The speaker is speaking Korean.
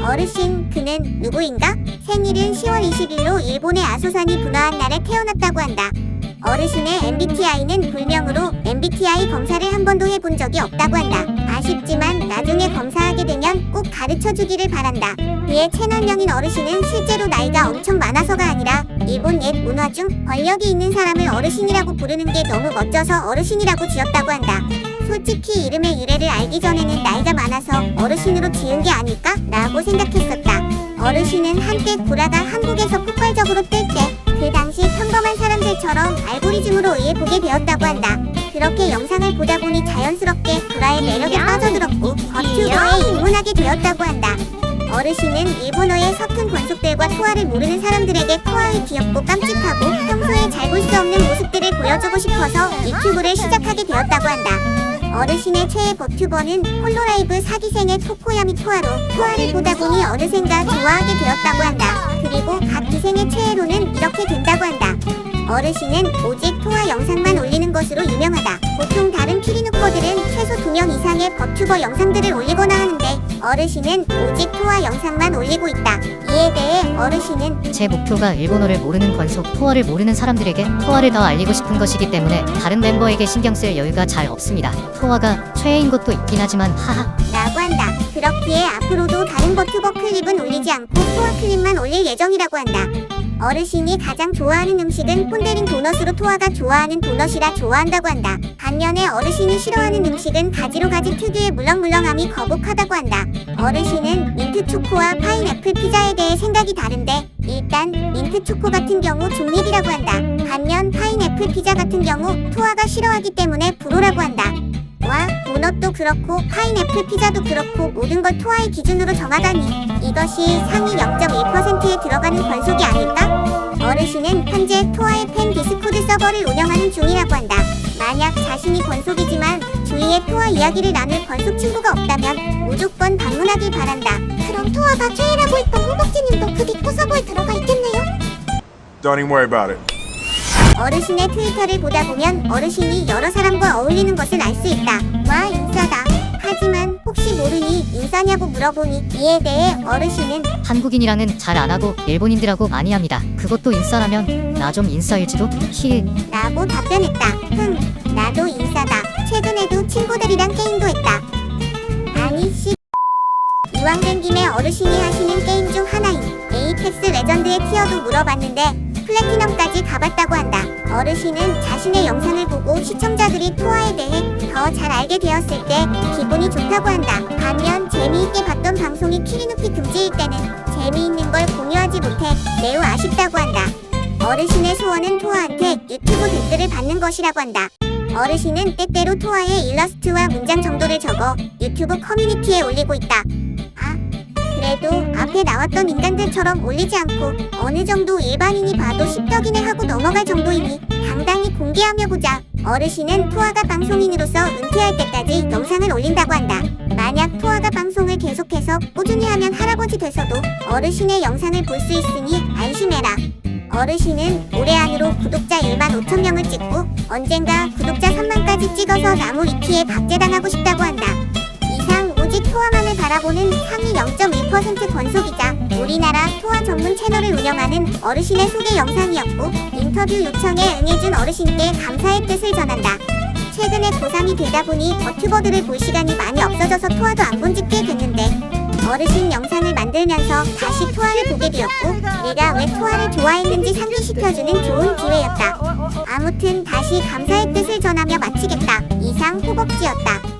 어르신, 그는 누구인가? 생일은 10월 20일로 일본의 아소산이 분화한 날에 태어났다고 한다. 어르신의 MBTI는 불명으로 MBTI 검사를 한 번도 해본 적이 없다고 한다. 아쉽지만 나중에 검사하게 되면 꼭 가르쳐주기를 바란다. 그의 채널명인 어르신은 실제로 나이가 엄청 많아서가 아니라 일본 옛 문화 중 권력이 있는 사람을 어르신이라고 부르는 게 너무 멋져서 어르신이라고 지었다고 한다. 솔직히 이름의 유래를 알기 전에는 나이가 많아서 어르신으로 지은 게 아닐까? 라고 생각했었다. 어르신은 한때 구라가 한국에서 폭발적으로 뜰 때 그 당시 평범한 사람들처럼 알고리즘으로 의해 보게 되었다고 한다. 그렇게 영상을 보다 보니 자연스럽게 구라의 매력에 빠져들었고 버튜버에 입문하게 되었다고 한다. 어르신은 일본어의 서툰 권속들과 토화를 모르는 사람들에게 토화의 귀엽고 깜찍하고 평소에 잘 볼 수 없는 모습들을 보여주고 싶어서 유튜브를 시작하게 되었다고 한다. 어르신의 최애 버튜버는 홀로라이브 사기생의 토코야미 토하로 토화를 보다 보니 어느샌가 좋아하게 되었다고 한다. 그리고 각 기생의 최애로는 이렇게 된다고 한다. 어르신은 오직 토화 영상만 올리는 것으로 유명하다. 보통 다른 키리누커들은 최소 2명 이상의 버튜버 영상들을 올리거나 하는데 어르신은 오직 토화 영상만 올리고 있다. 이에 대해 어르신은 제 목표가 일본어를 모르는 권속 토화를 모르는 사람들에게 토화를 더 알리고 싶은 것이기 때문에 다른 멤버에게 신경 쓸 여유가 잘 없습니다. 토화가 최애인 것도 있긴 하지만 하하 라고 한다. 그렇기에 앞으로도 다른 버튜버 클립은 올리지 않고 토화 클립만 올릴 예정이라고 한다. 어르신이 가장 좋아하는 음식은 폰데링 도넛으로 토화가 좋아하는 도넛이라 좋아한다고 한다. 반면에 어르신이 싫어하는 음식은 가지로 가지 특유의 물렁물렁함이 거북하다고 한다. 어르신은 민트 초코와 파인애플 피자에 대해 생각이 다른데 일단 민트 초코 같은 경우 중립이라고 한다. 반면 파인애플 피자 같은 경우 토화가 싫어하기 때문에 불호라고 한다. 와, 도넛도 그렇고 파인애플 피자도 그렇고 모든 걸 토화의 기준으로 정하다니 이것이 상위 0.1%에 들어가는 권속이 아닐까? 어르신은 현재 토화의 팬 디스코드 서버를 운영하는 중이라고 한다. 만약 자신이 권속이지만 주위에 토화 이야기를 나눌 권속 친구가 없다면 무조건 방문하길 바란다. 그럼 토화가 최애라고 했던 호박지님도 그 디코 서버에 들어가 있겠네요? Don't even worry about it. 어르신의 트위터를 보다 보면 어르신이 여러 사람과 어울리는 것을 알 수 있다. 와, 인싸다. 하지만 혹시 모르니 인싸냐고 물어보니 이에 대해 어르신은 한국인이랑은 잘 안하고 일본인들하고 많이 합니다. 그것도 인싸라면 나 좀 인싸일지도? 히 라고 답변했다. 나도 인싸다. 최근에도 친구들이랑 게임도 했다. 아니 이왕 된 김에 어르신이 하시는 게임 중 하나인 에이펙스 레전드의 티어도 물어봤는데 플래티넘까지 가봤다고 한다. 어르신은 자신의 영상을 보고 시청자들이 토화에 대해 더 잘 알게 되었을 때 기분이 좋다고 한다. 반면 재미있게 봤던 방송이 키리누키 금지일 때는 재미있는 걸 공유하지 못해 매우 아쉽다고 한다. 어르신의 소원은 토화한테 유튜브 댓글을 받는 것이라고 한다. 어르신은 때때로 토화의 일러스트와 문장 정도를 적어 유튜브 커뮤니티에 올리고 있다. 그래도 앞에 나왔던 인간들처럼 올리지 않고 어느 정도 일반인이 봐도 십덕이네 하고 넘어갈 정도이니 당당히 공개하며 보자. 어르신은 토화가 방송인으로서 은퇴할 때까지 영상을 올린다고 한다. 만약 토화가 방송을 계속해서 꾸준히 하면 할아버지 돼서도 어르신의 영상을 볼 수 있으니 안심해라. 어르신은 올해 안으로 구독자 1만 5천 명을 찍고 언젠가 구독자 3만까지 찍어서 나무 위키에 박제당하고 싶다고 한다. 오직 토화만을 바라보는 상위 0.1% 권속이자 우리나라 토화 전문 채널을 운영하는 어르신의 소개 영상이었고 인터뷰 요청에 응해준 어르신께 감사의 뜻을 전한다. 최근에 고3이 되다 보니 버튜버들을 볼 시간이 많이 없어져서 토화도 안 본 지 꽤 됐는데 어르신 영상을 만들면서 다시 토화를 보게 되었고 내가 왜 토화를 좋아했는지 상기시켜주는 좋은 기회였다. 아무튼 다시 감사의 뜻을 전하며 마치겠다. 이상 호벅지였다.